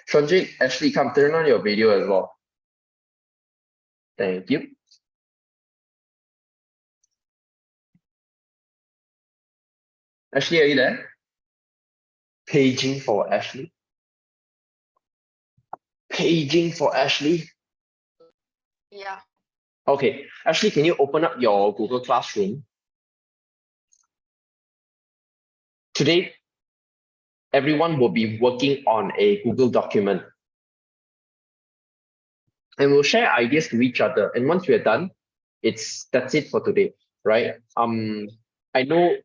Sanjay, Ashley, come turn on your video as well. Thank you. Ashley, are you there? Paging for Ashley. Paging for Ashley. Yeah. Okay, Ashley, can you open up your Google Classroom? Today, everyone will be working on a Google document. And we'll share ideas to each other. And once we're done, that's it for today, right? I know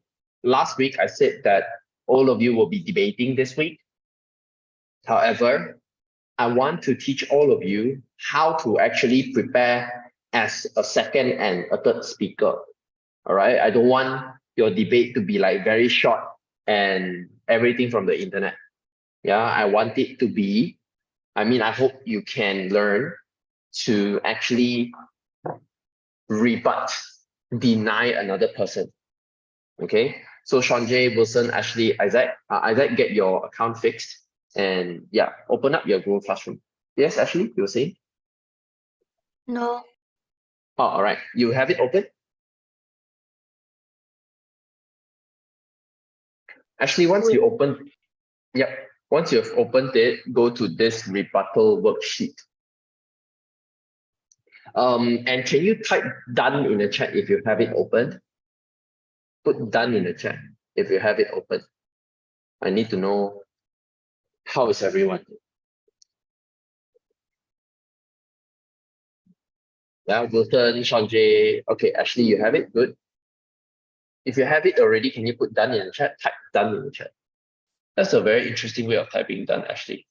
last week I said that all of you will be debating this week. However, I want to teach all of you how to actually prepare as a second and a third speaker. All right. I don't want your debate to be like very short and everything from the internet. Yeah. I want it to be, I hope you can learn to actually rebut, deny another person. Okay. So Sanjay, Wilson, Ashley, Isaac, get your account fixed. And yeah, open up your Google Classroom. Yes, Ashley, you were saying? No. Oh, all right. You have it open? Actually, once you open, yep. Once you've opened it, go to this rebuttal worksheet. And can you type done in the chat if you have it open? Put done in the chat if you have it open. I need to know how is everyone. Yeah, Wilson, Sanjay. Okay, Ashley, you have it? Good. If you have it already, can you put done in the chat? Type done in the chat. That's a very interesting way of typing done, Ashley.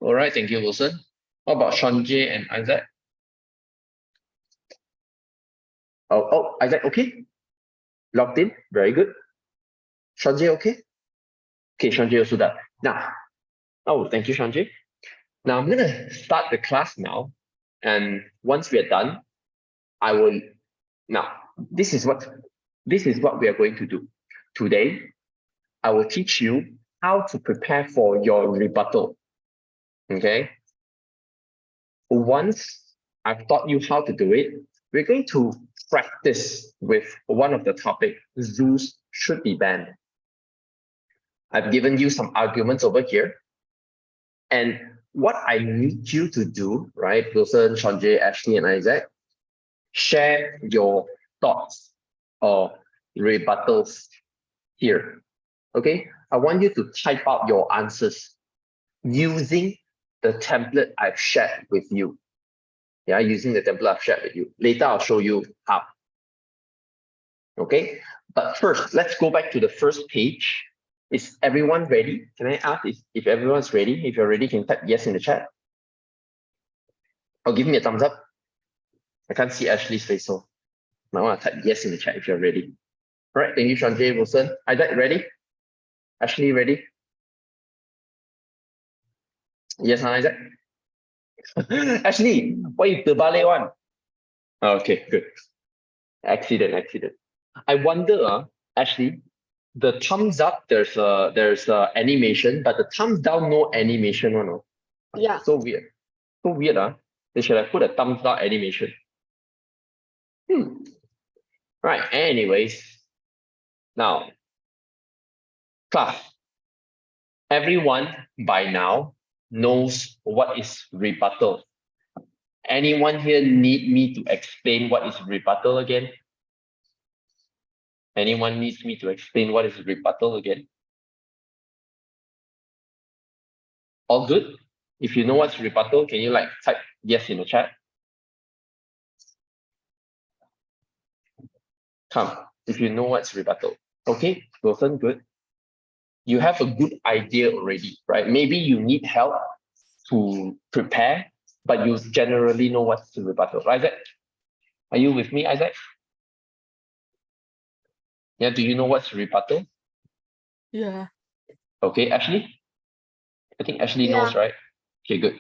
All right, thank you, Wilson. What about Sanjay and Isaac? Oh, Isaac, okay? Logged in, very good. Sanjay, okay? Okay, Sanjay also done. Now, oh, thank you, Sanjay. Now I'm gonna start the class now. And once we are done, this is what we are going to do. Today, I will teach you how to prepare for your rebuttal. Okay? Once I've taught you how to do it, we're going to practice with one of the topics, zoos should be banned. I've given you some arguments over here. And what I need you to do, right, Wilson, Sanjay, Ashley, and Isaac, share your thoughts or rebuttals here. Okay? I want you to type out your answers using the template I've shared with you. Yeah, using the template I've shared with you. Later, I'll show you how. Okay? But first, let's go back to the first page. Is everyone ready? Can I ask if everyone's ready? If you're ready, can you type yes in the chat? Or give me a thumbs up. I can't see Ashley's face, so I want to type yes in the chat if you're ready. All right, thank you, Sanjay, Wilson. Isaac, ready? Ashley, ready? Yes, Isaac? Ashley, why you terbalik one? Okay, good. Accident. I wonder, Ashley, the thumbs up, there's a animation, but the thumbs down, no animation one. Oh. Yeah. So weird. They should have put a thumbs down animation. Right, anyways. Now, class. Everyone by now knows what is rebuttal. Anyone here need me to explain what is rebuttal again? Anyone needs me to explain what is rebuttal again? All good? If you know what's rebuttal, can you like type yes in the chat? Come, if you know what's rebuttal. Okay, Wilson, good. You have a good idea already, right? Maybe you need help to prepare, but you generally know what's rebuttal. Isaac, are you with me, Isaac? Yeah, do you know what's rebuttal? Yeah. Okay, Ashley? I think Ashley knows, right? Okay, good.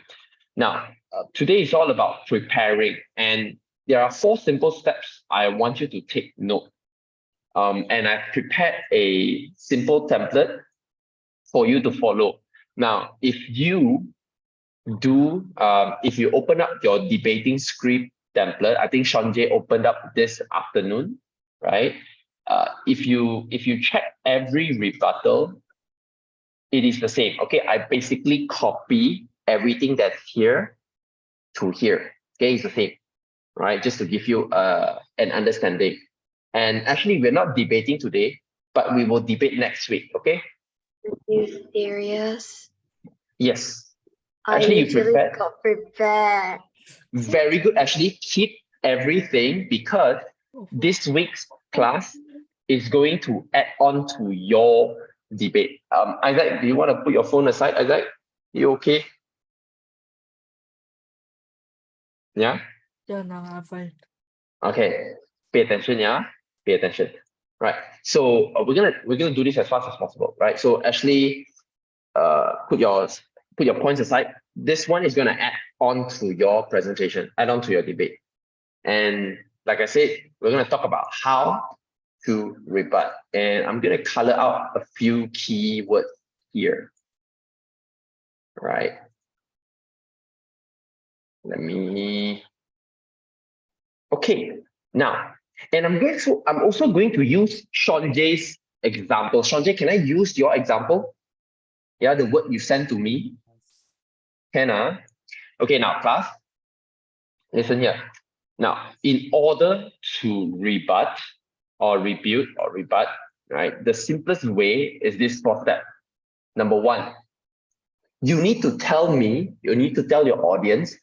Now, today is all about preparing, and there are 4 simple steps I want you to take note. And I've prepared a simple template for you to follow. Now, if you if you open up your debating script template, I think Sanjay opened up this afternoon, right? If you check every rebuttal, it is the same. Okay, I basically copy everything that's here to here. Okay, it's the same, right? Just to give you an understanding. And actually, we're not debating today, but we will debate next week. Okay? Are you serious? Yes. I Actually, you literally prepared. got prepared. Very good. Actually, keep everything because this week's class is going to add on to your debate. Isaac, do you want to put your phone aside? Isaac, you okay? Yeah. Yeah, now I'm fine. Okay. Pay attention. Yeah. Pay attention. Right. So we're gonna do this as fast as possible. Right. So Ashley, put your points aside. This one is gonna add on to your presentation, add on to your debate. And like I said, we're going to talk about how to rebut. And I'm going to color out a few key words here. Right. Let me. Okay. Now, and I'm also going to use Sanjay's example. Sanjay, can I use your example? Yeah, the word you sent to me. Can I? Okay, now class, listen here. Now, in order to rebut or rebut, right? The simplest way is this 4 step. Number one, you need to tell your audience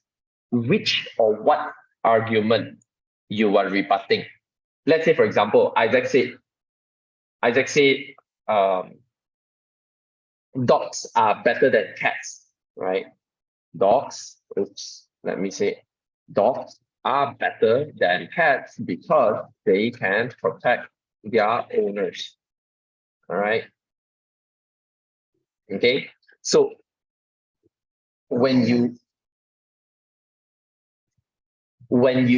which or what argument you are rebutting. Let's say, for example, Isaac said, dogs are better than cats, right? Dogs are better than cats because they can protect their owners. All right. Okay. So when you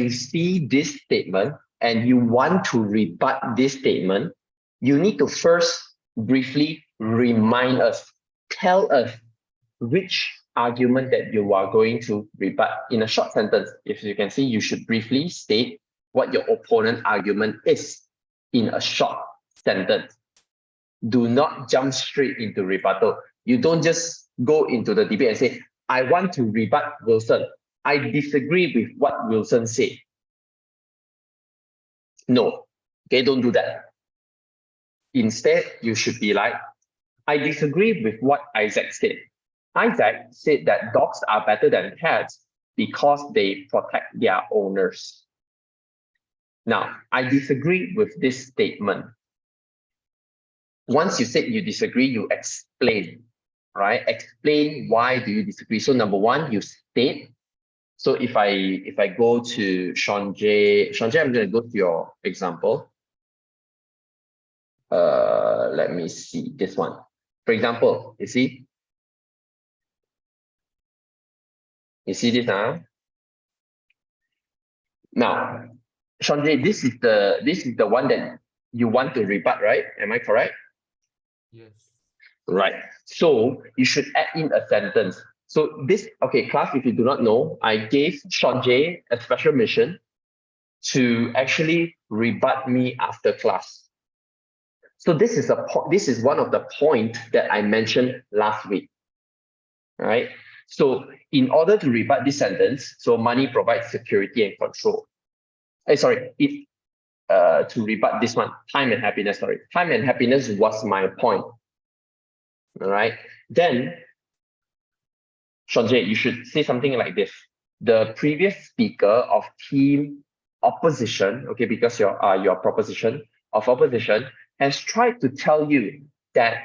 see this statement and you want to rebut this statement, you need to first briefly remind us, tell us which argument that you are going to rebut in a short sentence. If you can see, you should briefly state what your opponent argument is in a short sentence. Do not jump straight into rebuttal. You don't just go into the debate and say, I want to rebut Wilson. I disagree with what Wilson said. No, okay, don't do that. Instead, you should be like, I disagree with what Isaac said. Isaac said that dogs are better than cats because they protect their owners. Now, I disagree with this statement. Once you said you disagree, you explain, right? Explain why do you disagree. So number one, you state. So if I go to Sanjay, I'm going to go to your example. Let me see this one. For example, you see this now. Now, Sanjay, this is the one that you want to rebut, right? Am I correct? Yes. Right. So you should add in a sentence. So this, okay, class, if you do not know, I gave Sanjay a special mission to actually rebut me after class. So this is one of the points that I mentioned last week. Right. So in order to rebut this sentence, so money provides security and control. To rebut this one, time and happiness, time and happiness was my point. All right. Then, Sanjay, you should say something like this. The previous speaker of team opposition, okay, because your proposition of opposition has tried to tell you that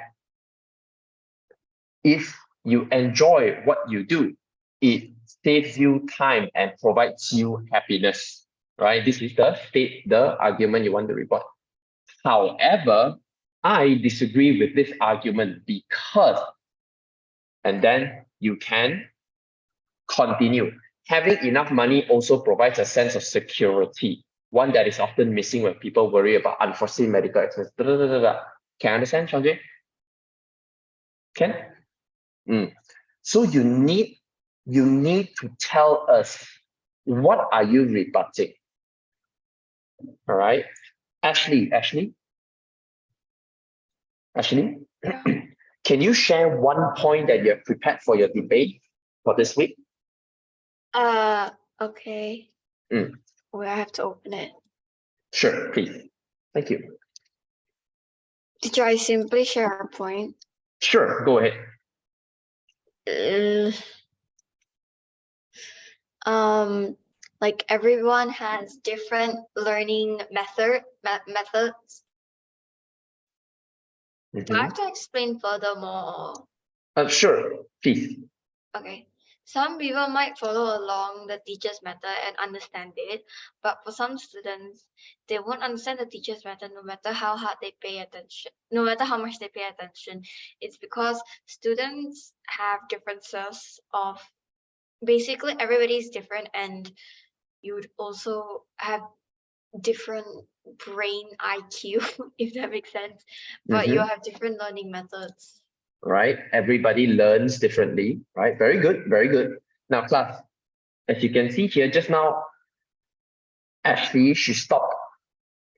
if you enjoy what you do, it saves you time and provides you happiness, right? This is the argument you want to rebut. However, I disagree with this argument because, and then you can continue. Having enough money also provides a sense of security, one that is often missing when people worry about unforeseen medical expenses. Can you understand, Sanjay? Can? So you need to tell us, what are you rebutting? All right, Ashley, can you share one point that you have prepared for your debate for this week? Okay. Mm. Where I have to open it. Sure, please. Thank you. Teacher, I simply share a point. Sure, go ahead. Like everyone has different learning methods. Do I have to explain furthermore? Sure, please. Okay. Some people might follow along the teacher's method and understand it, but for some students, they won't understand the teacher's method no matter how hard they pay attention, no matter how much they pay attention. It's because students have differences of, basically everybody's different, and you would also have different brain IQ, if that makes sense, but you have different learning methods. Right, everybody learns differently, right? Very good, very good. Now, class, as you can see here, just now, Ashley, she stopped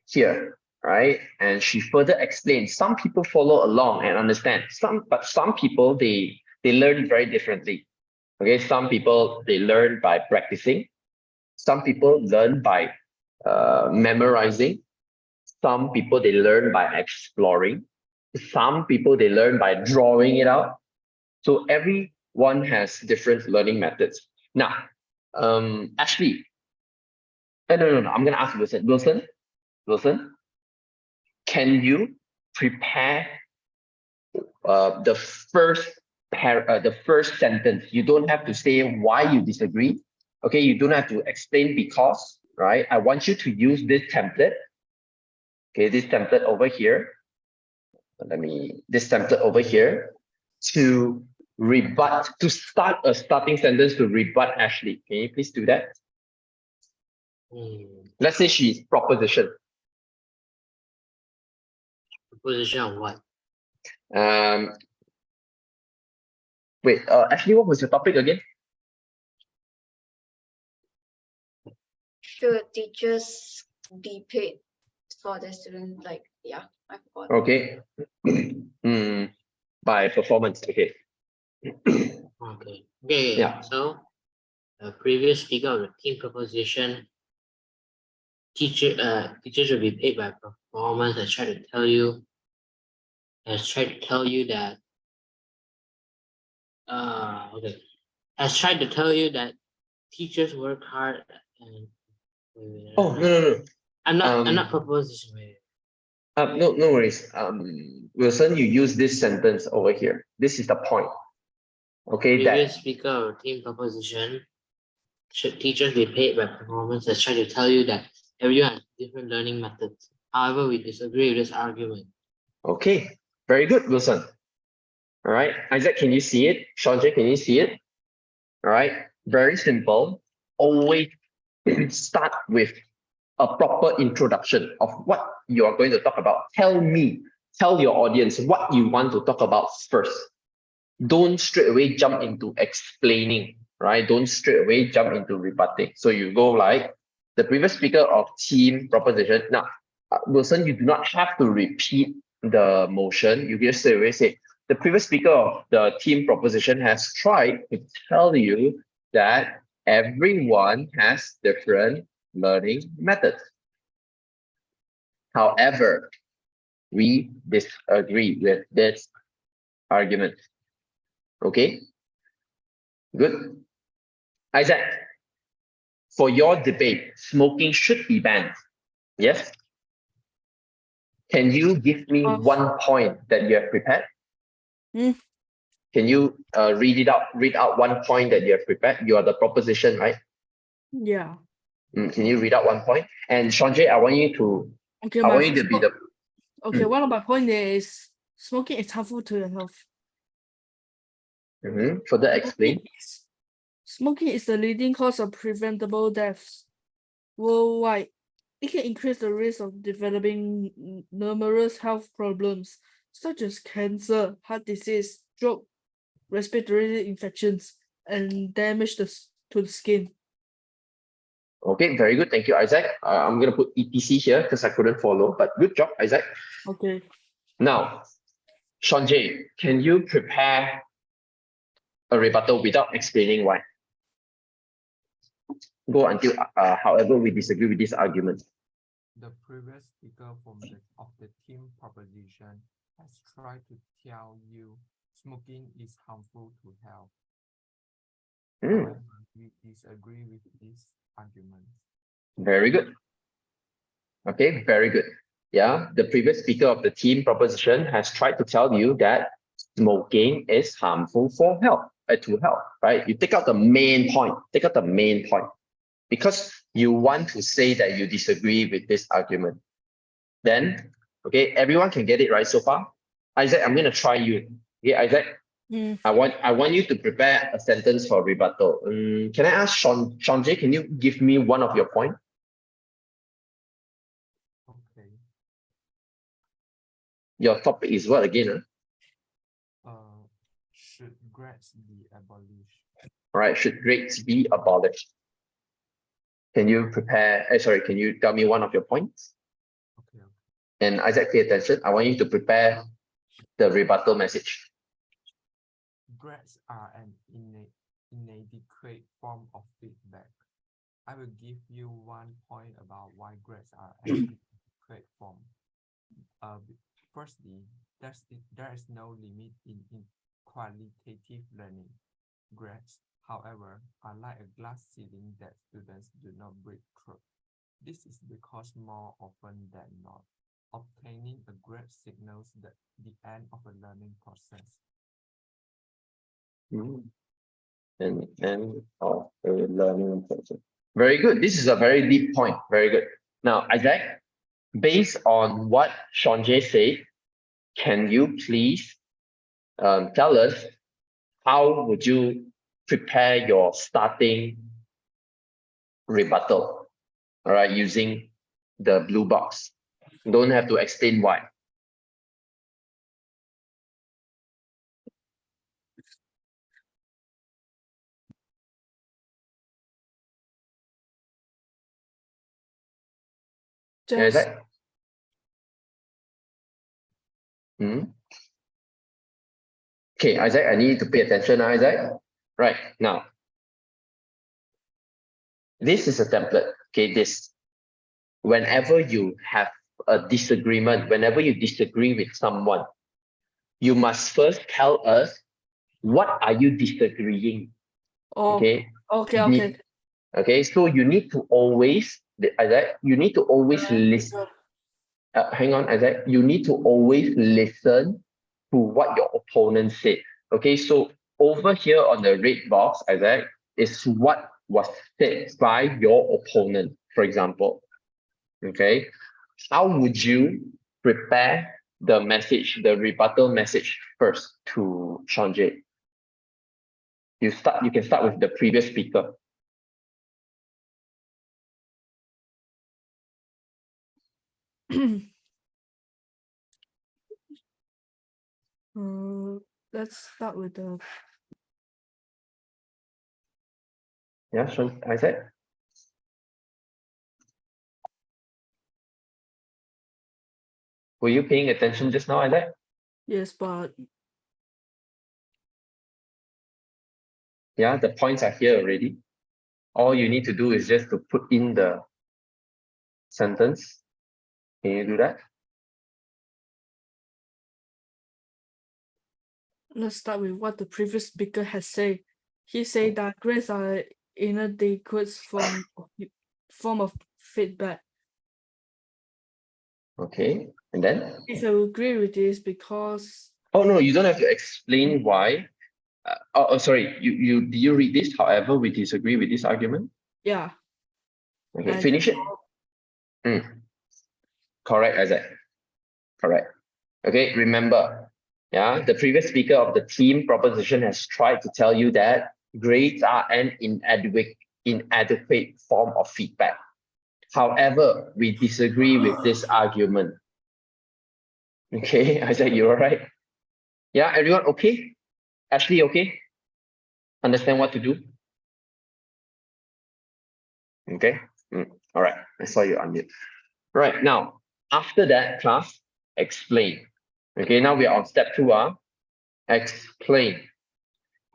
here, right? And she further explained, some people follow along and understand, but some people, they learn very differently. Okay, some people, they learn by practicing. Some people learn by memorizing. Some people, they learn by exploring. Some people, they learn by drawing it out. So everyone has different learning methods. Now, Ashley, no, I'm gonna ask Wilson, can you prepare the first sentence? You don't have to say why you disagree. Okay, you don't have to explain because, right? I want you to use this template. Okay, this template over here. This template over here to rebut, to start a starting sentence to rebut Ashley. Can you please do that? Let's say she's proposition. Proposition of what? Wait, Ashley, what was your topic again? Should teachers be paid for the students? Like, yeah, I forgot. Okay. By performance. Okay. Okay. Yeah. So the previous speaker of the team proposition, teachers will be paid by performance. Has tried to tell you that has tried to tell you that teachers work hard and Oh, no. I'm not proposition. No worries. Wilson, you use this sentence over here. This is the point. Okay, Previous speaker of team proposition, should teachers be paid by performance, has tried to tell you that everyone has different learning methods. However, we disagree with this argument. Okay, very good, Wilson. All right, Isaac, can you see it? Sanjay, can you see it? All right, very simple. Always start with a proper introduction of what you are going to talk about. Tell your audience what you want to talk about first. Don't straight away jump into explaining, right? Don't straight away jump into rebutting. So you go like the previous speaker of team proposition. Now, Wilson, you do not have to repeat the motion. You just straight away say, the previous speaker of the team proposition has tried to tell you that everyone has different learning methods. However, we disagree with this argument. Okay, good. Isaac, for your debate, smoking should be banned. Yes? Can you give me one point that you have prepared? Can you read out one point that you have prepared? You are the proposition, right? Yeah. Can you read out one point? And Sanjay, I want you to Okay, I want you to be the okay, one of my point is smoking is harmful to your health. further explain. Smoking is the leading cause of preventable deaths worldwide. It can increase the risk of developing numerous health problems such as cancer, heart disease, stroke, respiratory infections and damage to the skin. Okay, very good. Thank you, Isaac. I'm going to put ETC here because I couldn't follow, but good job, Isaac. Okay. Now, Sanjay, can you prepare a rebuttal without explaining why? Go until however we disagree with this argument. The previous speaker of the team proposition has tried to tell you smoking is harmful to health. However, we disagree with this argument. Very good. Okay, very good. Yeah, the previous speaker of the team proposition has tried to tell you that smoking is harmful for health, to health, right? You take out the main point, because you want to say that you disagree with this argument. Then, okay, everyone can get it right so far. Isaac, I'm going to try you. Okay, Isaac, I want you to prepare a sentence for rebuttal. Can I ask Sanjay, can you give me one of your points? Okay. Your topic is what again? Should grades be abolished? All right, should grades be abolished? Can you prepare, can you tell me one of your points? Okay. And Isaac, pay attention. I want you to prepare the rebuttal message. Grades are an inadequate form of feedback. I will give you 1 point about why grades are an inadequate form. Firstly, there is no limit in qualitative learning. Grades, however, are like a glass ceiling that students do not break through. This is because more often than not, obtaining a grade signals the end of a learning process. And end of a learning process. Very good. This is a very deep point. Very good. Now, Isaac, based on what Sanjay said, can you please tell us how would you prepare your starting rebuttal, all right, using the blue box? Don't have to explain why. Just Isaac? Okay, Isaac, I need to pay attention now, Isaac. Right, now, this is a template, okay, whenever you have a disagreement, whenever you disagree with someone, you must first tell us, what are you disagreeing? Okay. Okay. Okay, so you need to always, Isaac, you need to always listen. Hang on, Isaac, you need to always listen to what your opponent said. Okay, so over here on the red box, Isaac, is what was said by your opponent, for example. Okay, how would you prepare the message, the rebuttal message first to Sanjay? You can start with the previous speaker. Let's start with the Yeah, Isaac. Were you paying attention just now, Isaac? yes, but Yeah, the points are here already. All you need to do is just to put in the sentence. Can you do that? let's start with what the previous speaker has said. He said that grades are inadequate form of feedback. Okay, and then? If I agree with this, because Oh no, you don't have to explain why. Sorry, did you read this? However, we disagree with this argument. yeah. Okay, finish it. Correct, Isaac. Correct. Okay, remember, yeah, the previous speaker of the team proposition has tried to tell you that grades are an inadequate form of feedback. However, we disagree with this argument. Okay, Isaac, you all right? Yeah, everyone okay? Ashley, okay? Understand what to do? Okay. All right. I saw you unmute. Right. Now, after that class, explain. Okay. Now we are on step 2. Explain.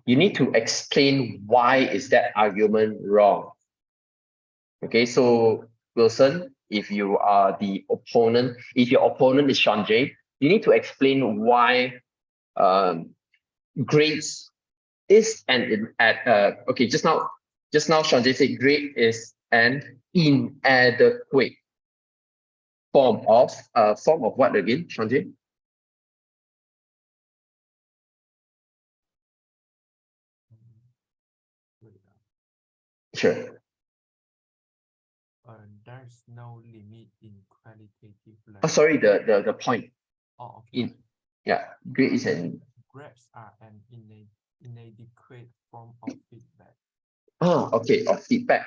You need to explain why is that argument wrong. Okay. So Wilson, if you are the opponent, if your opponent is Sanjay, you need to explain why grades is okay, just now Sanjay said grade is an inadequate form of what again, Sanjay? Wait, Sure. there's no limit in qualitative learning. Oh, sorry, the point. Oh, okay. Grade is an Grades are an inadequate form of feedback. okay, of feedback.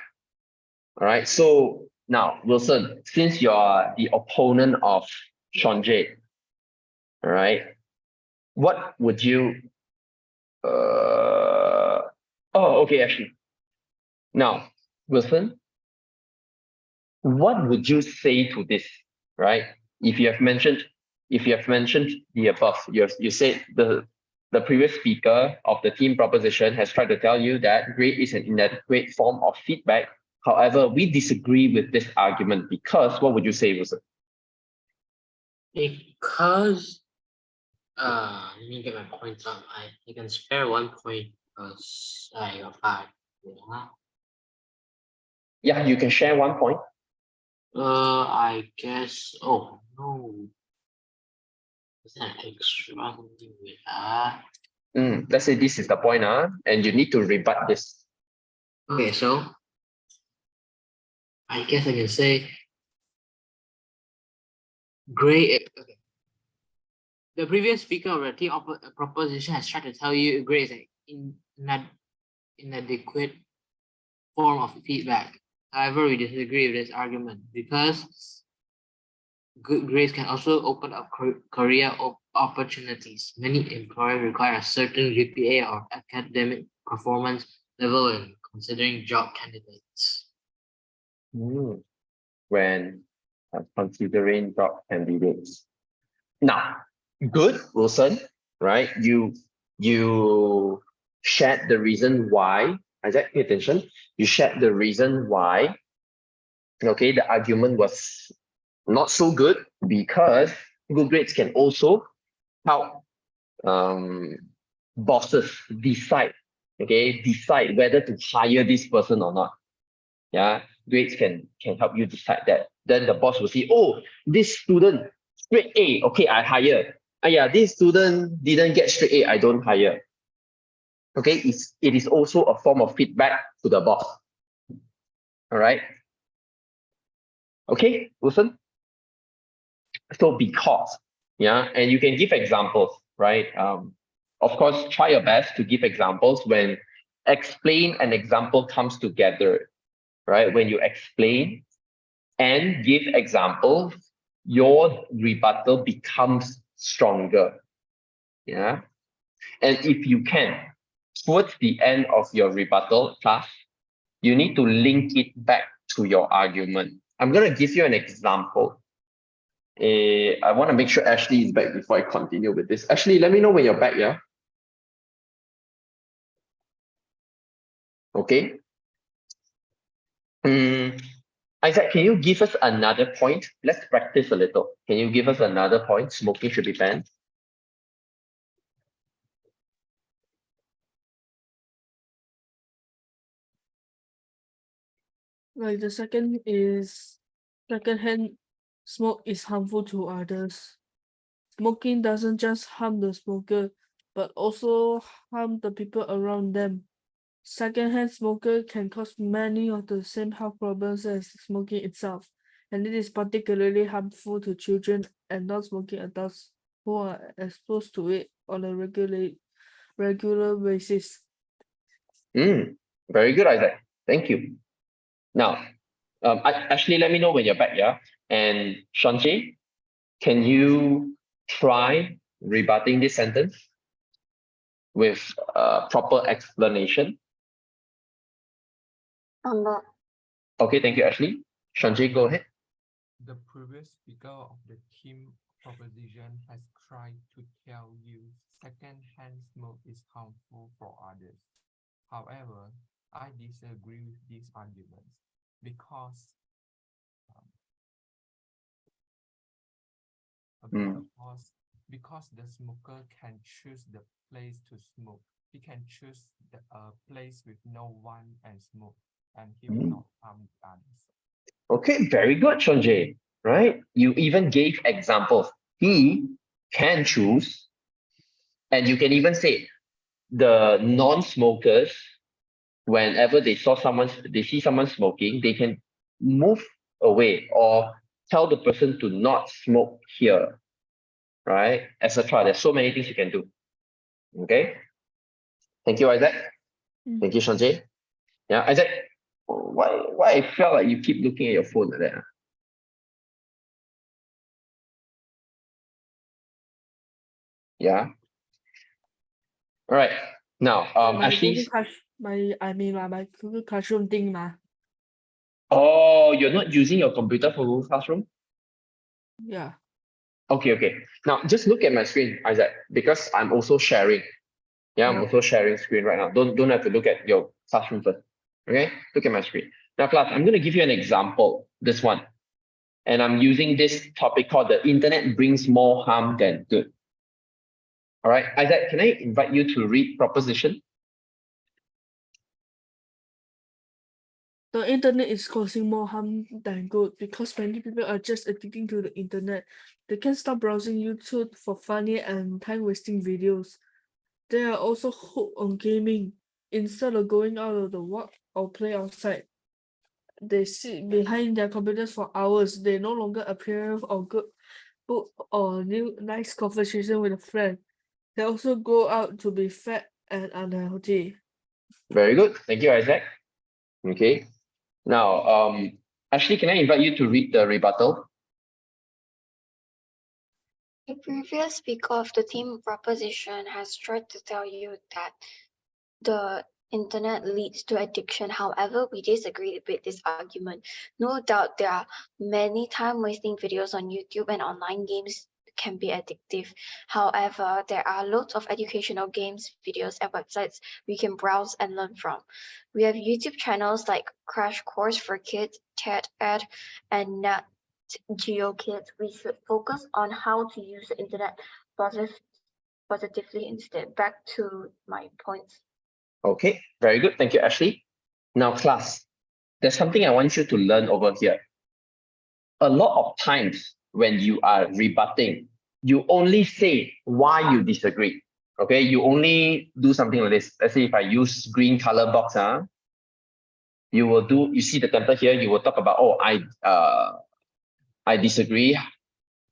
All right. So now, Wilson, since you are the opponent of Sanjay, all right, what would you okay, actually. Now, Wilson, what would you say to this, right? If you have mentioned the above, you said the previous speaker of the team proposition has tried to tell you that grade is an inadequate form of feedback. However, we disagree with this argument because what would you say, Wilson? Because let me get my points up. I can spare 1 point because I got 5. Yeah. Yeah, you can share 1 point. I guess. Oh no. Is that extra? Let's say this is the point, and you need to rebut this. Okay, so I guess I can say grade. Okay. The previous speaker of the team proposition has tried to tell you grade is an inadequate form of feedback. However, we disagree with this argument because good grades can also open up career opportunities. Many employers require a certain GPA or academic performance level when considering job candidates. When considering job candidates. Now, good, Wilson, right? You shared the reason why. Isaac, pay attention. You shared the reason why. Okay, the argument was not so good because good grades can also help bosses decide whether to hire this person or not. Yeah, grades can help you decide that. Then the boss will see, oh, this student straight A, okay, I hire. Yeah, this student didn't get straight A, I don't hire. Okay, it is also a form of feedback to the boss. All right. Okay, Wilson. So because, and you can give examples, right? Of course, try your best to give examples when explain and example comes together, right? When you explain and give examples, your rebuttal becomes stronger. Yeah. And if you can, towards the end of your rebuttal class, you need to link it back to your argument. I'm going to give you an example. I want to make sure Ashley is back before I continue with this. Ashley, let me know when you're back, yeah? Okay. Isaac, can you give us another point? Let's practice a little. Can you give us another point? Smoking should be banned. Like the second is secondhand smoke is harmful to others. Smoking doesn't just harm the smoker, but also harm the people around them. Secondhand smoker can cause many of the same health problems as smoking itself, and it is particularly harmful to children and non-smoking adults who are exposed to it on a regular basis. Very good, Isaac. Thank you. Now, Ashley, let me know when you're back, yeah? And Shanti, can you try rebutting this sentence? with proper explanation? Okay, thank you, Ashley. Sanjay, go ahead. The previous speaker of the team proposition has tried to tell you second-hand smoke is harmful for others. However, I disagree with these arguments because because the smoker can choose the place to smoke. He can choose the place with no one and smoke, and he will not harm others. Okay, very good, Sanjay. Right? You even gave examples. He can choose, and you can even say the non-smokers, whenever they see someone smoking, they can move away or tell the person to not smoke here, right? Etc. There's so many things you can do. Okay. Thank you, Isaac. Thank you, Sanjay. Yeah, Isaac. Why I felt like you keep looking at your phone like that? Yeah. All right. Now, my Ashley. my Google Classroom thing ma. Oh, you're not using your computer for Google Classroom? Yeah. Okay. Now just look at my screen, Isaac, because I'm also sharing. Yeah, I'm Yeah. also sharing screen right now. Don't have to look at your classroom first. Okay, look at my screen. Now, class, I'm going to give you an example. This one, and I'm using this topic called "The Internet brings more harm than good." All right, Isaac, can I invite you to read proposition? The internet is causing more harm than good because many people are just addicting to the internet. They can't stop browsing YouTube for funny and time-wasting videos. They are also hooked on gaming. Instead of going out of the work or play outside, they sit behind their computers for hours. They no longer appear or good book or nice conversation with a friend. They also go out to be fat and unhealthy. Very good. Thank you, Isaac. Okay. Now, Ashley, can I invite you to read the rebuttal? The previous speaker of the team proposition has tried to tell you that the internet leads to addiction. However, we disagree with this argument. No doubt there are many time-wasting videos on YouTube and online games can be addictive. However, there are loads of educational games, videos, and websites we can browse and learn from. We have YouTube channels like Crash Course for Kids, TED Ed, and Nat Geo Kids. We should focus on how to use the internet positively instead. Back to my points. Okay, very good. Thank you, Ashley. Now, class, there's something I want you to learn over here. A lot of times when you are rebutting, you only say why you disagree. Okay, you only do something like this. Let's say if I use green color box, you see the template here, you will talk about, oh, I disagree.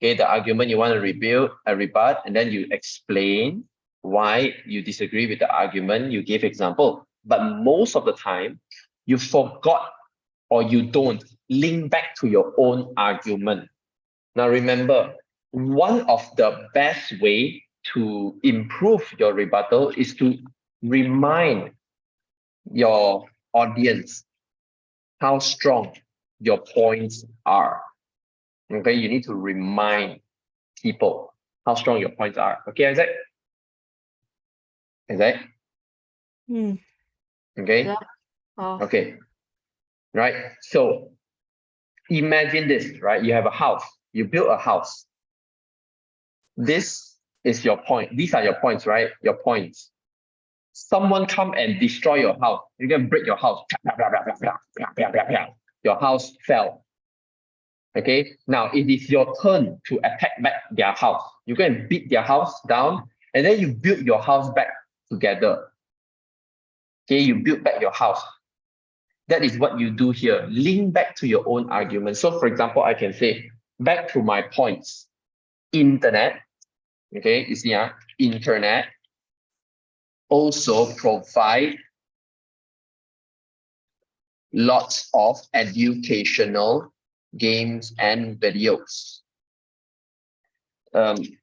Okay, the argument you want to rebut, and then you explain why you disagree with the argument, you give example. But most of the time, you forgot or you don't link back to your own argument. Now remember, one of the best way to improve your rebuttal is to remind your audience how strong your points are. Okay, you need to remind people how strong your points are. Okay, Isaac? Isaac? Okay? Yeah. Okay. Right. So imagine this, right? You have a house. You build a house. This is your point. These are your points, right? Your points. Someone come and destroy your house. You can break your house. Your house fell. Okay. Now it is your turn to attack back their house. You go and beat their house down, and then you build your house back together. Okay, you build back your house. That is what you do here. Link back to your own argument. So for example, I can say, back to my points. Internet, okay, you see, internet also provide lots of educational games and videos.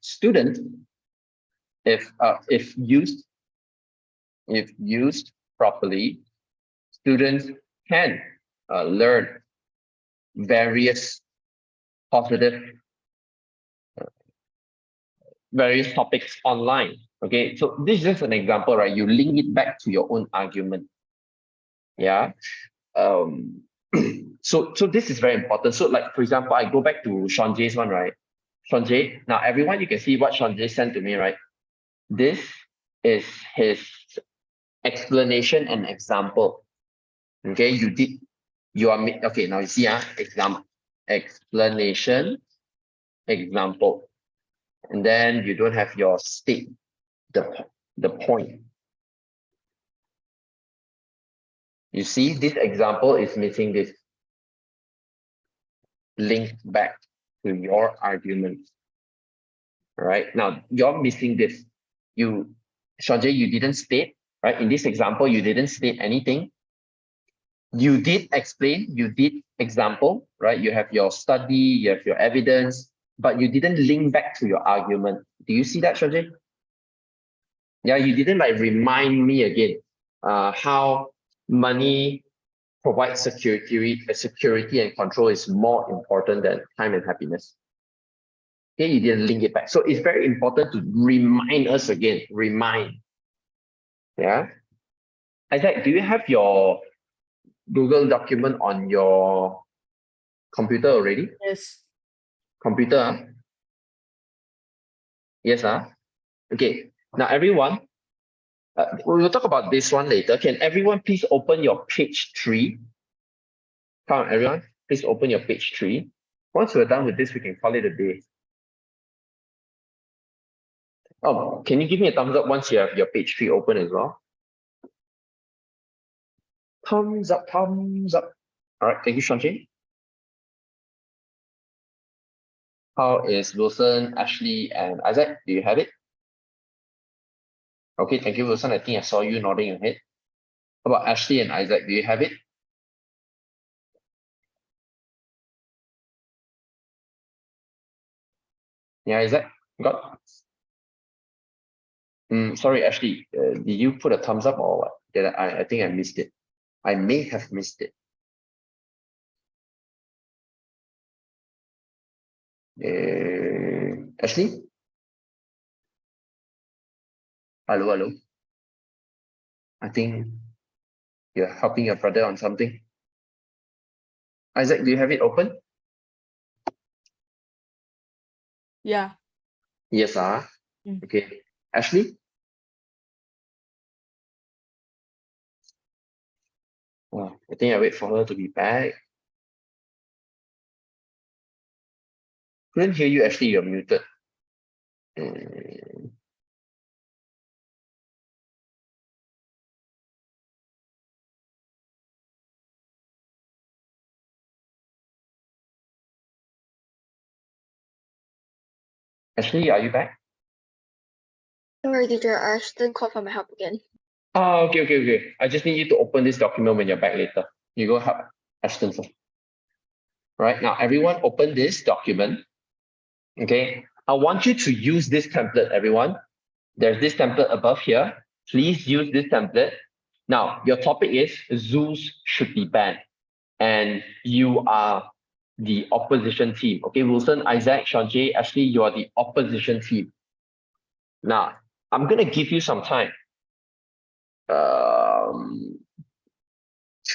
Student, if used if used properly, students can learn various positive, various topics online. Okay, so this is just an example, right? You link it back to your own argument. Yeah. So this is very important. So like, for example, I go back to Sanjay's one, right? Sanjay, now everyone, you can see what Sanjay sent to me, right? This is his explanation and example. Okay, okay, now you see, explanation, example. And then you don't have your state, the point. You see, this example is missing this link back to your argument. All right, now you're missing this. Sanjay, you didn't state, right? In this example, you didn't state anything. You did explain, you did example, right? You have your study, you have your evidence, but you didn't link back to your argument. Do you see that, Sanjay? Yeah, you didn't like remind me again how money provides security and control is more important than time and happiness. Okay, you didn't link it back. So it's very important to remind us again, remind. Yeah. Isaac, do you have your Google document on your computer already? Yes. Computer? Huh? Yes, huh? Okay. Now, everyone, we will talk about this one later. Can everyone please open your page 3? Come on, everyone, please open your page 3. Once we're done with this, we can call it a day. Oh, can you give me a thumbs up once you have your page 3 open as well? Thumbs up, thumbs up. All right, thank you, Sanjay. How is Wilson, Ashley, and Isaac? Do you have it? Okay, thank you, Wilson. I think I saw you nodding your head. How about Ashley and Isaac? Do you have it? Yeah, Isaac, got? Sorry, Ashley, did you put a thumbs up or what? I think I missed it. I may have missed it. Ashley? Hello, hello. I think you're helping your brother on something. Isaac, do you have it open? Yeah. Yes, okay. Ashley? Oh, I think I wait for her to be back. Couldn't hear you, Ashley, you're muted. Ashley, are you back? Sorry, teacher, Ashton called for my help again. Oh, okay. I just need you to open this document when you're back later. You go help Ashton first. Right, now everyone open this document. Okay, I want you to use this template, everyone. There's this template above here. Please use this template. Now, your topic is zoos should be banned. And you are the opposition team. Okay, Wilson, Isaac, Sanjay, Ashley, you are the opposition team. Now, I'm going to give you some time.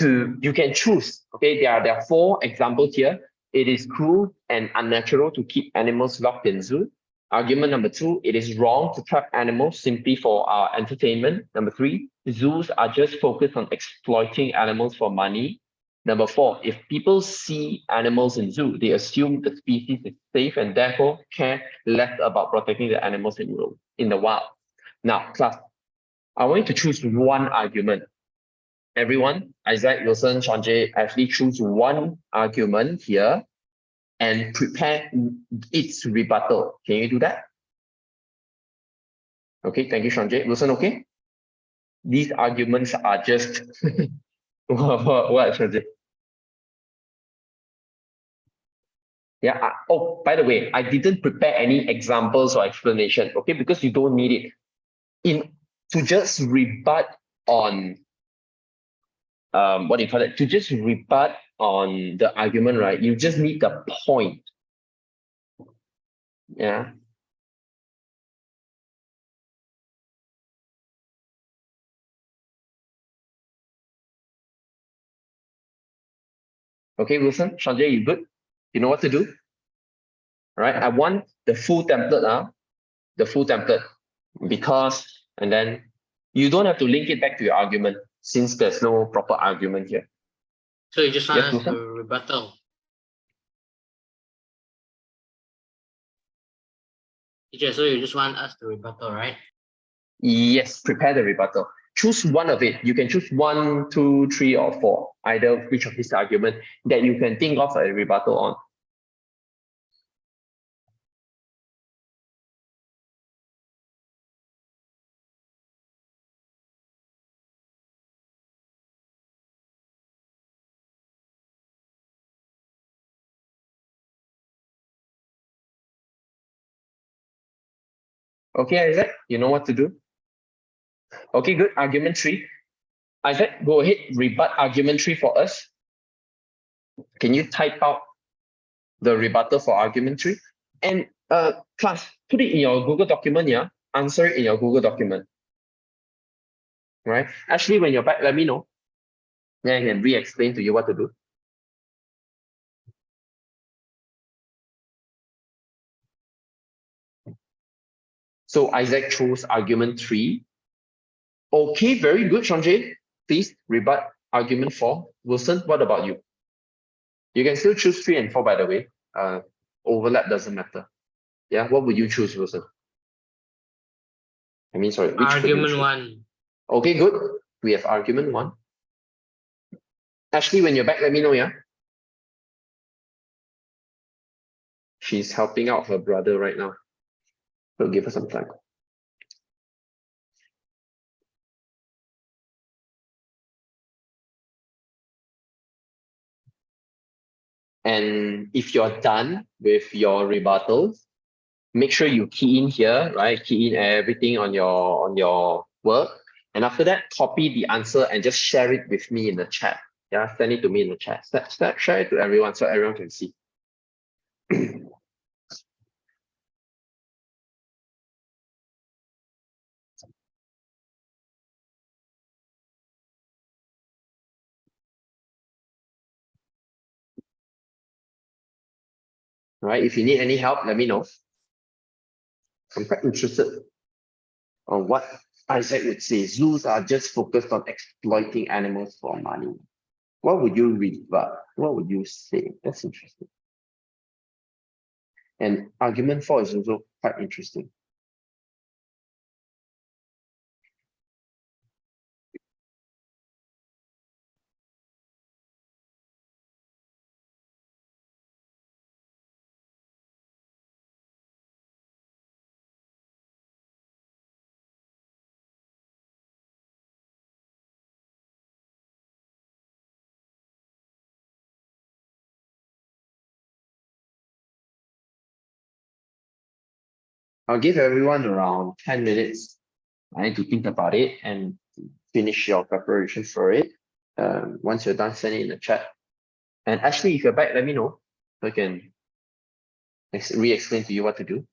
You can choose. Okay, there are 4 examples here. It is cruel and unnatural to keep animals locked in zoo. Argument number 2, it is wrong to trap animals simply for our entertainment. Number 3, zoos are just focused on exploiting animals for money. Number 4, if people see animals in zoo, they assume the species is safe and therefore care less about protecting the animals in the wild. Now, class, I want you to choose one argument. Everyone, Isaac, Wilson, Sanjay, actually choose one argument here and prepare its rebuttal. Can you do that? Okay, thank you, Sanjay. Wilson, okay? These arguments are just what, Sanjay? Yeah. Oh, by the way, I didn't prepare any examples or explanation, okay? Because you don't need it. To just rebut on what do you call it? To just rebut on the argument, right? You just need the point. Yeah. Okay, Wilson, Sanjay, you good? You know what to do? All right. I want the full template, the full template, because, and then you don't have to link it back to your argument since there's no proper argument here. So you just want Yes, us to Wilson? rebuttal. Teacher, so you just want us to rebuttal, right? Yes, prepare the rebuttal. Choose one of it. You can choose 1, 2, 3, or 4, either which of these argument that you can think of a rebuttal on. Okay, Isaac, you know what to do? Okay, good. Argument 3. Isaac, go ahead, rebut argument 3 for us. Can you type out the rebuttal for argument 3? And class, put it in your Google document, yeah? Answer it in your Google document. Right? Actually, when you're back, let me know. Then I can re-explain to you what to do. So Isaac chose argument 3. Okay, very good, Sanjay. Please rebut argument 4. Wilson, what about you? You can still choose 3 and 4, by the way. Overlap doesn't matter. Yeah, what would you choose, Wilson? I mean, sorry, which would you Argument choose? 1. Okay, good. We have argument 1. Ashley, when you're back, let me know, yeah? She's helping out her brother right now. So give her some time. And if you're done with your rebuttals, make sure you key in here, right? Key in everything on your work. And after that, copy the answer and just share it with me in the chat. Yeah, send it to me in the chat. Share it to everyone so everyone can see. Right? If you need any help, let me know. I'm quite interested on what Isaac would say. Zoos are just focused on exploiting animals for money. What would you rebut? What would you say? That's interesting. And argument 4 is also quite interesting. I'll give everyone around 10 minutes. I need to think about it and finish your preparation for it. Once you're done, send it in the chat. And actually, if you're back, let me know so I can re-explain to you what to do.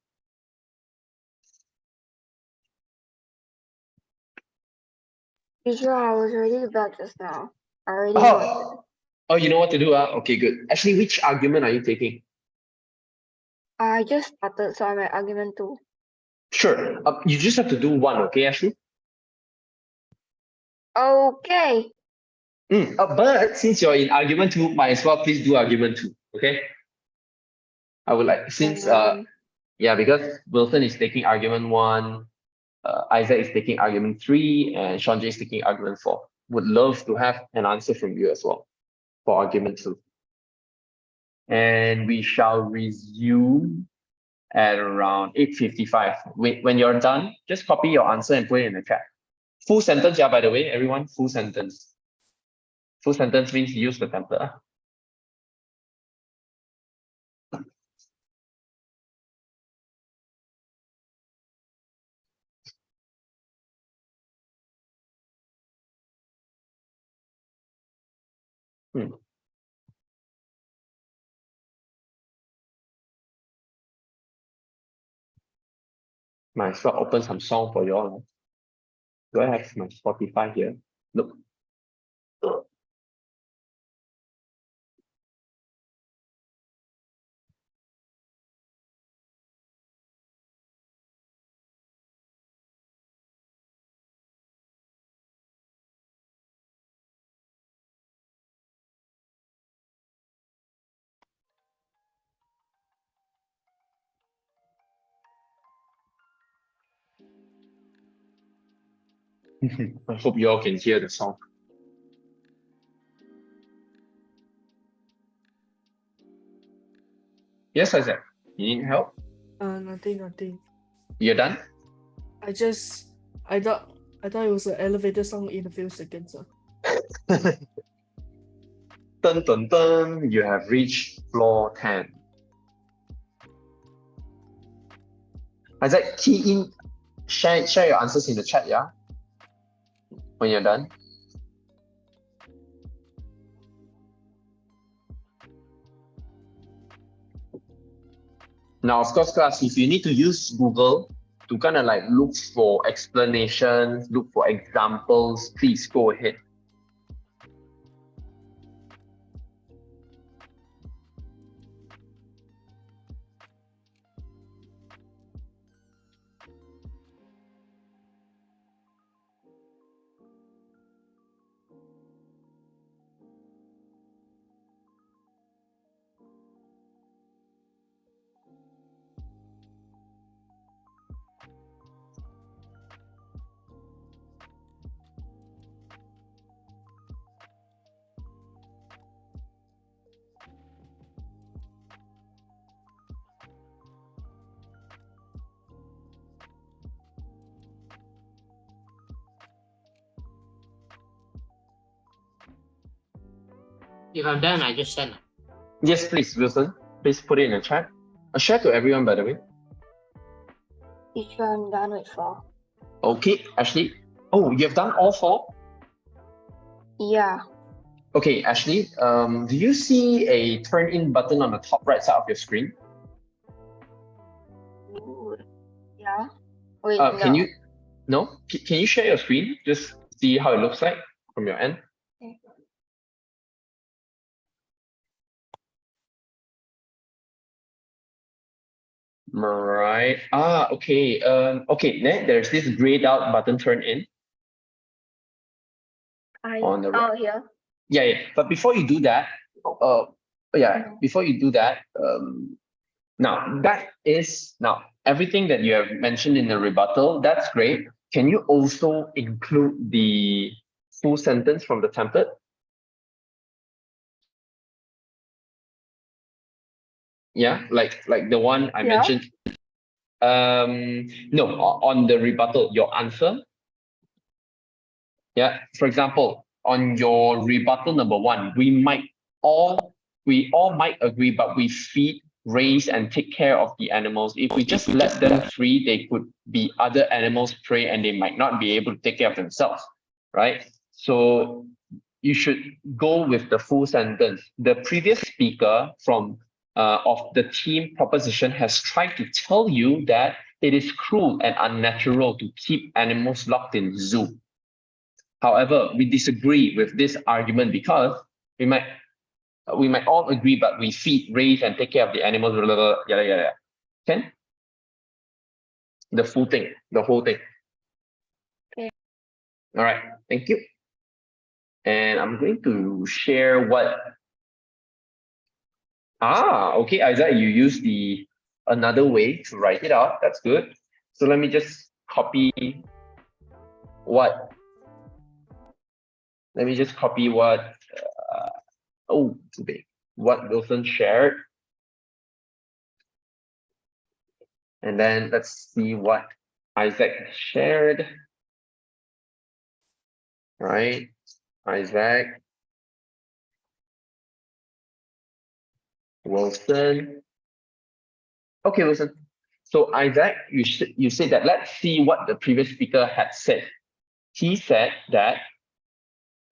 Teacher, I was ready back just now. I already know. Oh, you know what to do? Okay, good. Actually, which argument are you taking? I just started, so I'm at argument 2. Sure. You just have to do one, okay, Ashley? Okay. But since you're in argument 2, might as well please do argument 2, okay? I would like, since, yeah, because Wilson is taking argument 1, Isaac is taking argument 3, and Sanjay is taking argument 4. Would love to have an answer from you as well for argument 2. And we shall resume at around 8:55. When you're done, just copy your answer and put it in the chat. Full sentence, yeah, by the way, everyone, full sentence. Full sentence means use the template. Might as well open some song for you all. Do I have my Spotify here? Nope. I hope you all can hear the song. Yes, Isaac. You need help? Nothing. You're done? I thought it was an elevator song in a few seconds. Dun dun dun. You have reached floor 10. Isaac, key in, share your answers in the chat, yeah? When you're done. Now, of course, class, if you need to use Google to kind of like look for explanations, look for examples, please go ahead. If I'm done, I just send. Yes, please, Wilson. Please put it in the chat. Share to everyone, by the way. Teacher, I'm done with 4. Okay, Ashley. Oh, you have done all 4? Yeah. Okay, Ashley, do you see a turn in button on the top right side of your screen? Ooh. Yeah. Wait, Can no. you, no? Can you share your screen? Just see how it looks like from your end. Okay. Right. Okay. Okay, then there's this grayed out button turn in on the right. Here. Yeah. But before you do that, before you do that, now everything that you have mentioned in the rebuttal, that's great. Can you also include the full sentence from the template? Yeah, like the one I mentioned. No, on the rebuttal, your answer. Yeah, for example, on your rebuttal number 1, we all might agree, but we feed, raise, and take care of the animals. If we just let them free, they could be other animals' prey, and they might not be able to take care of themselves, right? So you should go with the full sentence. The previous speaker from of the team proposition has tried to tell you that it is cruel and unnatural to keep animals locked in zoo. However, we disagree with this argument because we might all agree, but we feed, raise, and take care of the animals, blah, blah, blah, yada, yada. Can? The full thing, the whole thing. Okay. All right, thank you. And I'm going to share what. Okay, Isaac, you use the another way to write it out. That's good. So let me just copy what. Let me just copy what. What Wilson shared. And then let's see what Isaac shared. Right, Isaac, Wilson. Okay, Wilson. So Isaac, you said that let's see what the previous speaker had said. He said that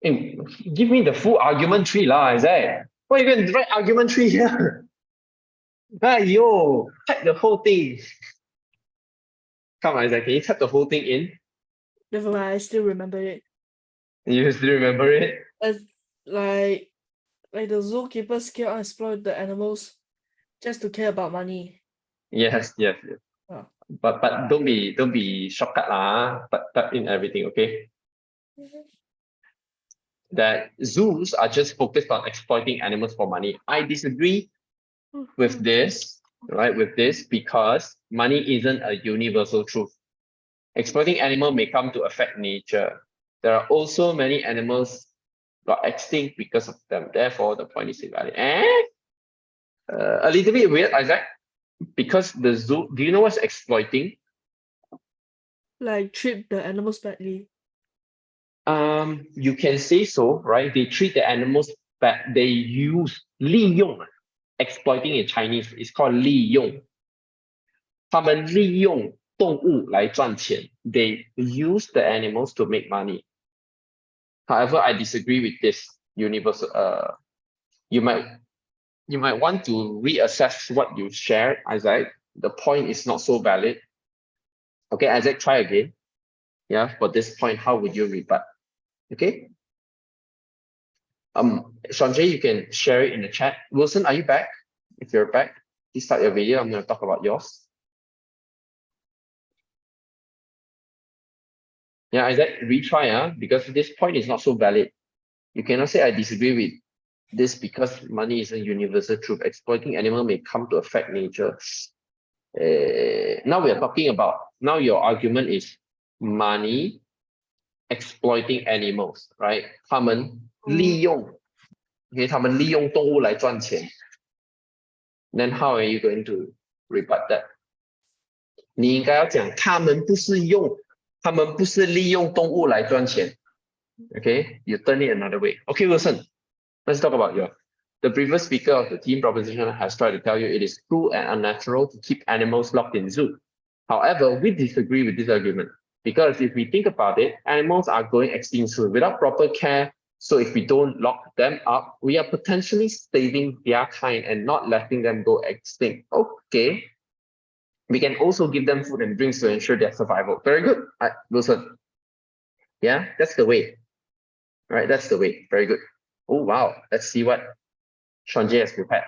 Hey, give me the full argument tree lah, Isaac. Why you going to write argument tree here? Yo, type the whole thing. Come on, Isaac, can you type the whole thing in? Never mind, I still remember it. You still remember it? As like the zookeepers can't exploit the animals just to care about money. Yes, yes, yes. Oh. But don't be shortcut lah. But type in everything, okay? That zoos are just focused on exploiting animals for money. I disagree with this, right? With this, because money isn't a universal truth. Exploiting animal may come to affect nature. There are also many animals got extinct because of them. Therefore, the point is invalid. A little bit weird, Isaac, because the zoo. Do you know what's exploiting? Like treat the animals badly. You can say so, right? They treat the animals bad. They use 利用, exploiting in Chinese is called 利用。他们利用动物来赚钱。They use the animals to make money. However, I disagree with this universal. You might want to reassess what you shared, Isaac. The point is not so valid. Okay, Isaac, try again. Yeah, for this point, how would you rebut? Okay. Sanjay, you can share it in the chat. Wilson, are you back? If you're back, please start your video. I'm going to talk about yours. Yeah, Isaac, retry, because this point is not so valid. You cannot say I disagree with this because money is a universal truth. Exploiting animal may come to affect nature. Now we are talking about, now your argument is money exploiting animals, right? 他们利用 okay, 他们利用动物来赚钱。Then how are you going to rebut that? 你应该要讲他们不是利用动物来赚钱。Okay, you turn it another way. Okay, Wilson, let's talk about your. The previous speaker of the team proposition has tried to tell you it is cruel and unnatural to keep animals locked in zoo. However, we disagree with this argument because if we think about it, animals are going extinct soon without proper care. So if we don't lock them up, we are potentially saving their kind and not letting them go extinct. Okay. We can also give them food and drinks to ensure their survival. Very good, Wilson. Yeah, that's the way. Right, that's the way. Very good. Oh, wow. Let's see what Sanjay has prepared.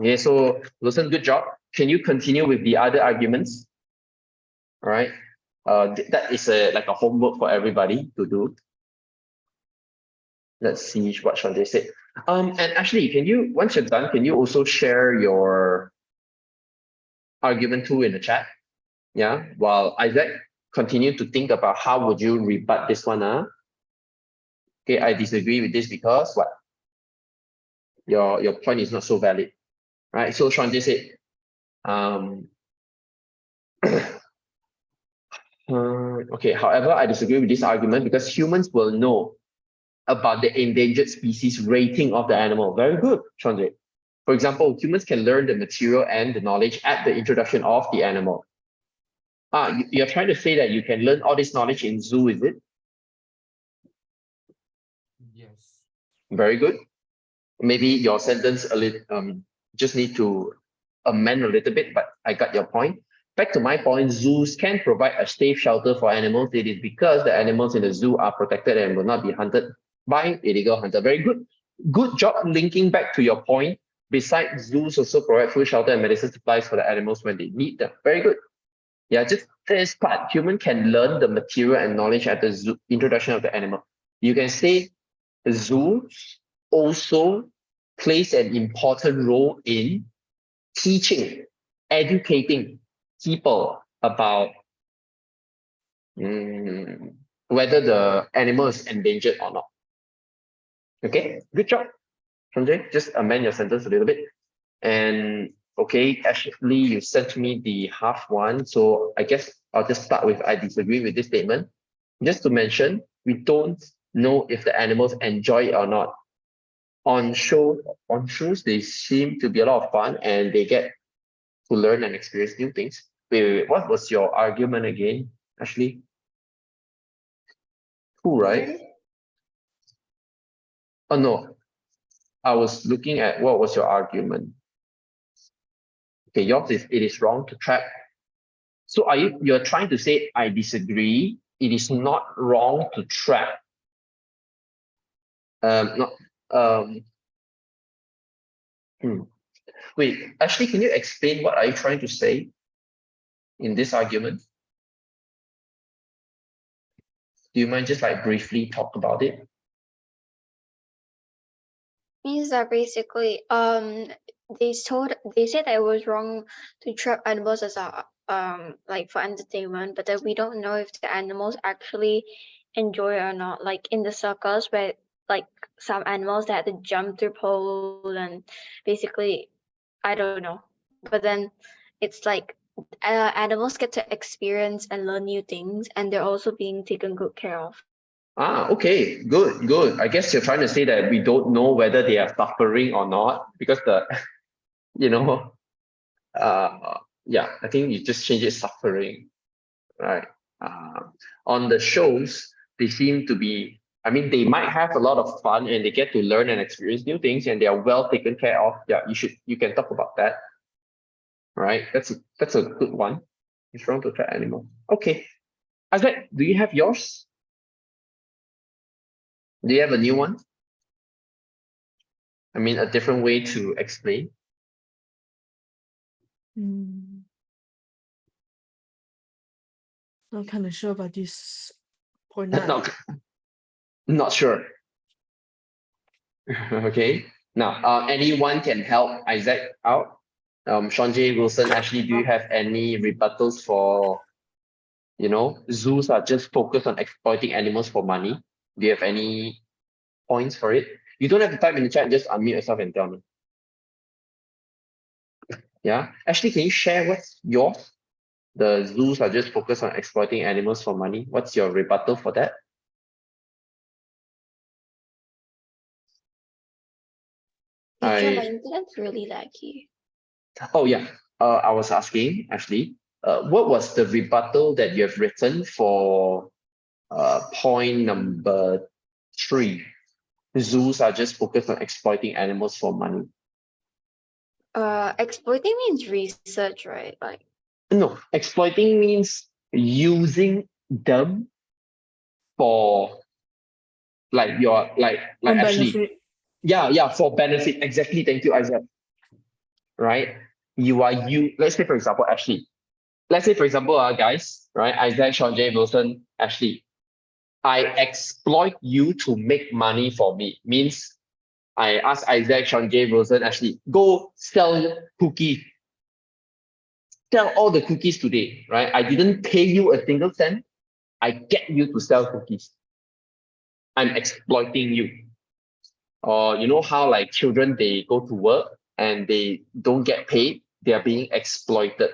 Okay, so Wilson, good job. Can you continue with the other arguments? All right. That is like a homework for everybody to do. Let's see what Sanjay said. And actually, can you, once you're done, can you also share your argument 2 in the chat? Yeah, while Isaac continue to think about how would you rebut this one, Okay, I disagree with this because what? Your point is not so valid, right? So Sanjay said, okay, however, I disagree with this argument because humans will know about the endangered species rating of the animal. Very good, Sanjay. For example, humans can learn the material and the knowledge at the introduction of the animal. You're trying to say that you can learn all this knowledge in zoo, is it? Yes. Very good. Maybe your sentence a little just need to amend a little bit, but I got your point. Back to my point, zoos can provide a safe shelter for animals. It is because the animals in the zoo are protected and will not be hunted by illegal hunter. Very good. Good job linking back to your point. Besides, zoos also provide food, shelter, and medicine supplies for the animals when they need them. Very good. Yeah, just this part, human can learn the material and knowledge at the zoo, introduction of the animal. You can say the zoo also plays an important role in teaching, educating people about whether the animal is endangered or not. Okay, good job, Sanjay. Just amend your sentence a little bit. And okay, Ashley, you sent me the half one. So I guess I'll just start with I disagree with this statement. Just to mention, we don't know if the animals enjoy it or not. On shows, they seem to be a lot of fun and they get to learn and experience new things. Wait, what was your argument again, Ashley? Cool, right? Oh no, I was looking at what was your argument. Okay, yours is it is wrong to trap. So you're trying to say I disagree. It is not wrong to trap. Not hmm. Wait, actually, can you explain what are you trying to say in this argument? Do you mind just like briefly talk about it? Means that basically, they said that it was wrong to trap animals as a like for entertainment, but that we don't know if the animals actually enjoy it or not. Like in the circus, where like some animals that had to jump through pole and basically, I don't know. But then it's like animals get to experience and learn new things, and they're also being taken good care of. Ah, okay, good, good. I guess you're trying to say that we don't know whether they are suffering or not because the, you know, yeah, I think you just change it suffering, right? On the shows, they seem to be, I mean, they might have a lot of fun and they get to learn and experience new things and they are well taken care of. Yeah, you can talk about that, right? That's a good one. It's wrong to trap animal. Okay, Isaac, do you have yours? Do you have a new one? I mean, a different way to explain. Not kind of sure about this point now. Not, not sure. Okay. Now, anyone can help Isaac out. Sean J. Wilson, Ashley, do you have any rebuttals for, zoos are just focused on exploiting animals for money? Do you have any points for it? You don't have to type in the chat, just unmute yourself and tell me. Yeah. Ashley, can you share what's yours? The zoos are just focused on exploiting animals for money. What's your rebuttal for that? Teacher, my internet's really laggy. Oh yeah. I was asking actually, what was the rebuttal that you have written for point number 3? Zoos are just focused on exploiting animals for money. Exploiting means research, right? Like No, exploiting means using them for like your like On actually. benefit. Yeah, for benefit. Exactly. Thank you, Isaac. Right? Let's say for example, Ashley. Let's say for example, guys, right? Isaac, Sean J. Wilson, Ashley. I exploit you to make money for me. Means I ask Isaac, Sean J. Wilson, Ashley, go sell cookies. Sell all the cookies today, right? I didn't pay you a single cent. I get you to sell cookies. I'm exploiting you. Or you know how like children, they go to work and they don't get paid. They are being exploited.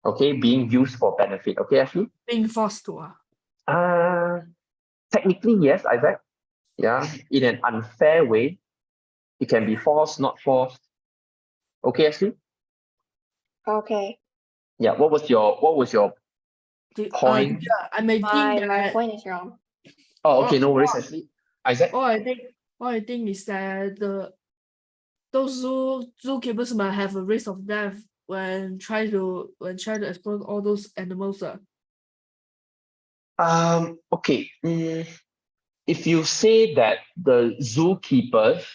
Okay, being used for benefit. Okay, Ashley? Being forced to. Technically, yes, Isaac. Yeah, in an unfair way. It can be forced, not forced. Okay, Ashley? okay, Yeah, what was your point? Yeah, I may think my that point is wrong. Oh, okay, no worries, Ashley. Isaac? all I think is that those zookeepers might have a risk of death when trying to exploit all those animals. Okay. If you say that the zookeepers,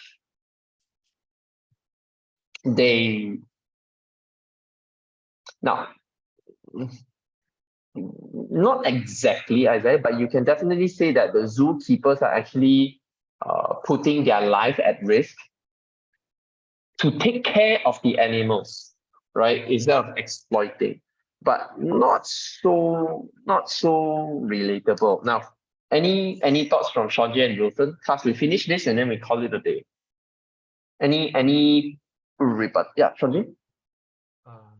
they now not exactly Isaiah, but you can definitely say that the zookeepers are actually putting their life at risk to take care of the animals, right? Instead of exploiting, but not so relatable. Now, any thoughts from Shonji and Wilson? Class, we finish this and then we call it a day. Any rebut? Yeah, Shonji? Um,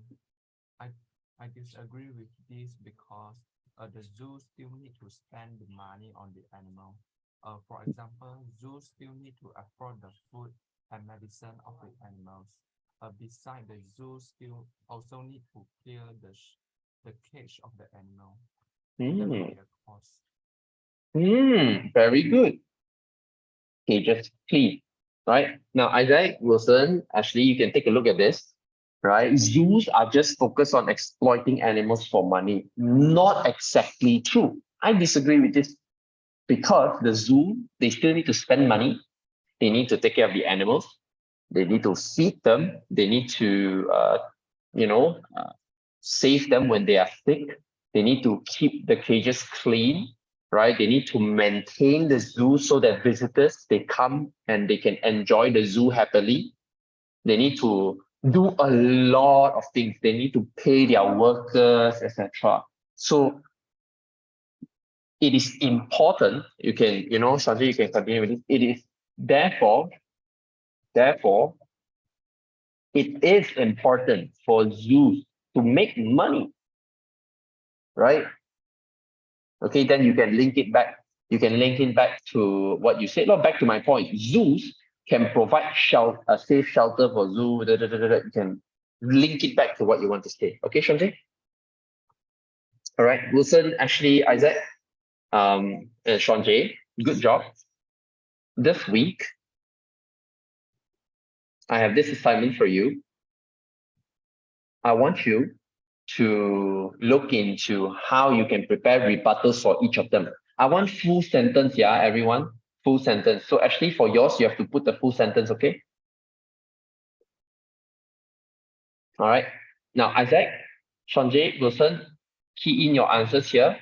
I disagree with this because the zoo still need to spend the money on the animal. For example, zoos still need to afford the food and medicine of the animals. Besides, the zoo still also need to clear the cage of the animal. That will be a cost. Very good. cages clean, right? Now, Isaac, Wilson, Ashley, you can take a look at this, right? Zoos are just focused on exploiting animals for money. Not exactly true. I disagree with this because the zoo, they still need to spend money. They need to take care of the animals. They need to feed them. They need to, save them when they are sick. They need to keep the cages clean, right? They need to maintain the zoo so that visitors, they come and they can enjoy the zoo happily. They need to do a lot of things. They need to pay their workers, etc. So it is important. You can, Sanjay, you can continue with this. It is therefore, it is important for zoos to make money, right? Okay, then you can link it back. You can link it back to what you said. Not back to my point. Zoos can provide a safe shelter for zoo. You can link it back to what you want to say. Okay, Shanti? All right, Wilson, Ashley, Isaac, and Shanti, good job. This week, I have this assignment for you. I want you to look into how you can prepare rebuttals for each of them. I want full sentence, yeah, everyone, full sentence. So actually for yours, you have to put the full sentence, okay? All right. Now, Isaac, Sanjay, Wilson, key in your answers here.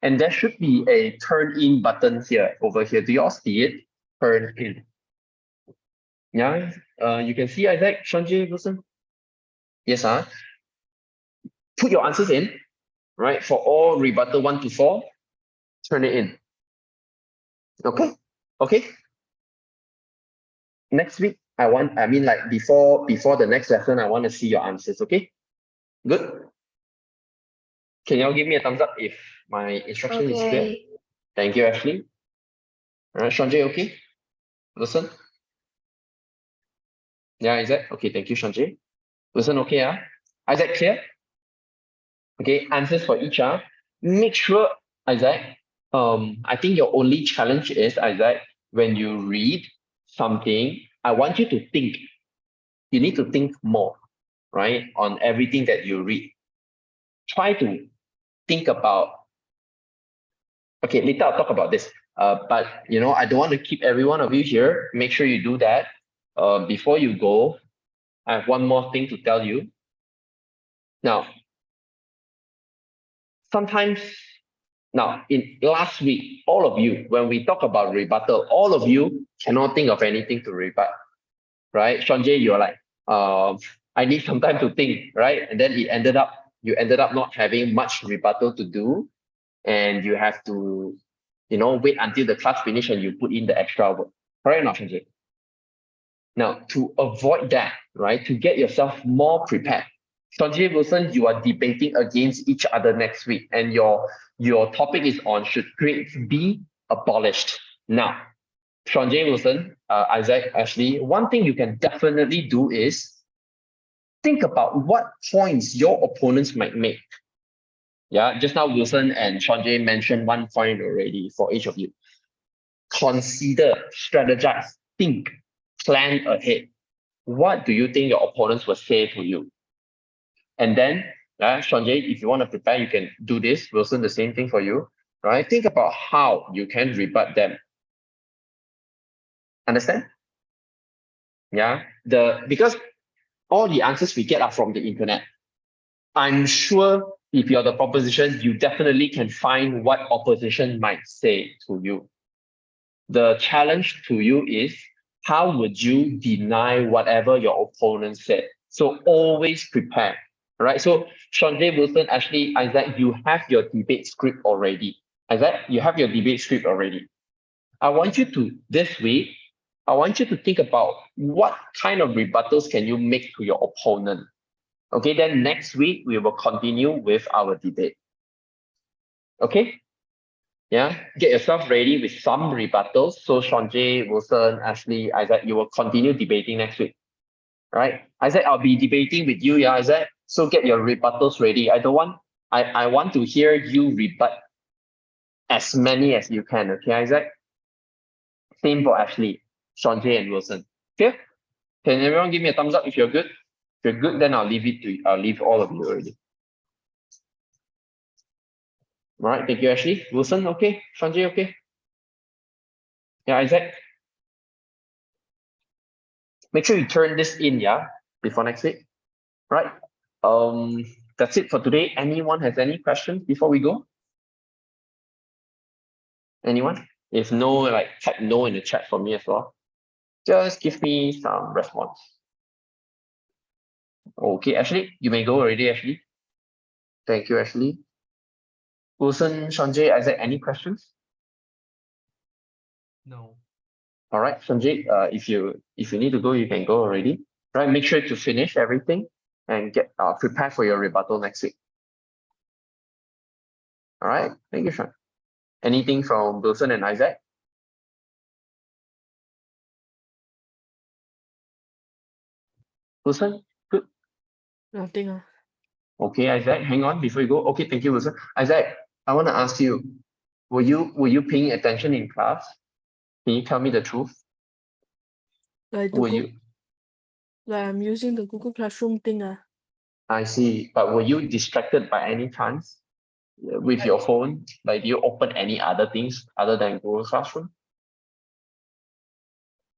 And there should be a turn in button here, over here. Do you all see it? Turn in. Yeah, you can see Isaac, Sanjay, Wilson. Yes, huh? Put your answers in, right? For all rebuttal 1 to 4, turn it in. Okay, okay. Next week, before the next lesson, I want to see your answers, okay? Good. Can y'all give me a thumbs up if my instruction is clear? Okay. Thank you, Ashley. All right, Sanjay, okay? Listen. Yeah, Isaac? Okay, thank you, Sanjay. Listen, okay, Isaac, clear? Okay, answers for each, Make sure, Isaac, I think your only challenge is, Isaac, when you read something, I want you to think. You need to think more, right, on everything that you read. Try to think about, okay, later I'll talk about this. But I don't want to keep every one of you here. Make sure you do that. Before you go, I have one more thing to tell you. Now, in last week, all of you, when we talk about rebuttal, all of you cannot think of anything to rebut, right? Sanjay, you're like, I need some time to think, right? And then you ended up not having much rebuttal to do, and you have to, wait until the class finish and you put in the extra work. Correct or not, Sanjay? Now, to avoid that, right, to get yourself more prepared, Sanjay, Wilson, you are debating against each other next week, and your topic is on should grades be abolished. Now, Sanjay, Wilson, Isaac, Ashley, one thing you can definitely do is think about what points your opponents might make. Yeah, just now Wilson and Sanjay mentioned one point already for each of you. Consider, strategize, think, plan ahead. What do you think your opponents will say to you? And then, Sanjay, if you want to prepare, you can do this. Wilson, the same thing for you, right? Think about how you can rebut them. Understand? Yeah, because all the answers we get are from the internet. I'm sure if you're the proposition, you definitely can find what opposition might say to you. The challenge to you is, how would you deny whatever your opponent said? So always prepare, right? So Sanjay, Wilson, Ashley, Isaac, you have your debate script already. Isaac, you have your debate script already. This week, I want you to think about what kind of rebuttals can you make to your opponent. Okay, then next week, we will continue with our debate. Okay? Yeah, get yourself ready with some rebuttals. So Sanjay, Wilson, Ashley, Isaac, you will continue debating next week. Right? Isaac, I'll be debating with you, yeah, Isaac. So get your rebuttals ready. I want to hear you rebut as many as you can, okay, Isaac? Same for Ashley, Sanjay, and Wilson. Okay? Can everyone give me a thumbs up if you're good? If you're good, then I'll leave all of you already. All right, thank you, Ashley. Wilson, okay? Sanjay, okay? Yeah, Isaac? Make sure you turn this in, yeah, before next week. Right. That's it for today. Anyone has any questions before we go? Anyone? If no, like type no in the chat for me as well. Just give me some response. Okay, Ashley, you may go already, Ashley. Thank you, Ashley. Wilson, Sanjay, Isaac, any questions? No. All right, Sanjay, if you need to go, you can go already. Right, make sure to finish everything and get prepare for your rebuttal next week. All right, thank you, Sean. Anything from Wilson and Isaac? Wilson, good. Nothing. Okay, Isaac, hang on before you go. Okay, thank you, Wilson. Isaac, I want to ask you, were you paying attention in class? Can you tell me the truth? Like the Were Goo- you? like I'm using the Google Classroom thing. I see, but were you distracted by any chance with your phone? Like, do you open any other things other than Google Classroom?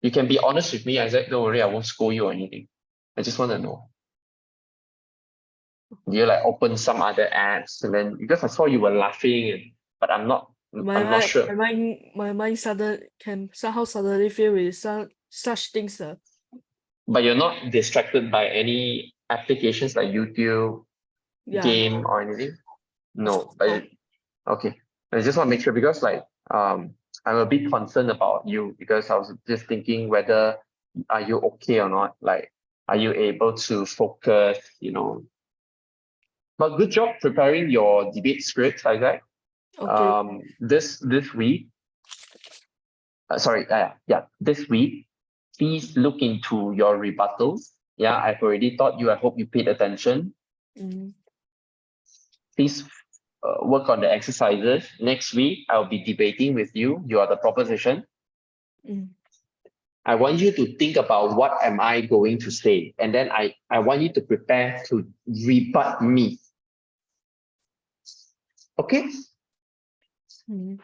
You can be honest with me, Isaac. Don't worry, I won't scold you or anything. I just want to know. Do you like open some other apps and then because I saw you were laughing, but I'm not sure. My mind can somehow suddenly feel with such things. But you're not distracted by any applications like YouTube, Yeah. game or anything? No, No. okay. I just want to make sure because like I'm a bit concerned about you because I was just thinking whether are you okay or not? Like, are you able to focus, But good job preparing your debate scripts, Isaac. Okay. This week, this week, please look into your rebuttals. Yeah, I've already taught you. I hope you paid attention. Mm, Please work on the exercises. Next week, I'll be debating with you. You are the proposition. mm. I want you to think about what am I going to say, and then I want you to prepare to rebut me. Okay? Mm.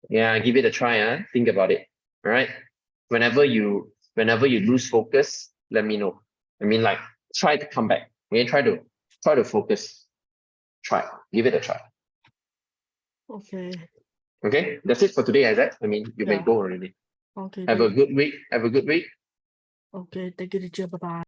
Yeah, give it a try. Think about it. All right. Whenever you lose focus, let me know. I mean, like, try to come back. Okay, try to focus. Try. Give it a try. Okay. Okay, that's it for today, Isaac. I mean, you may Yeah. go already. Okay. Have a good week. Have a good week. Okay. Thank you, teacher. Bye bye.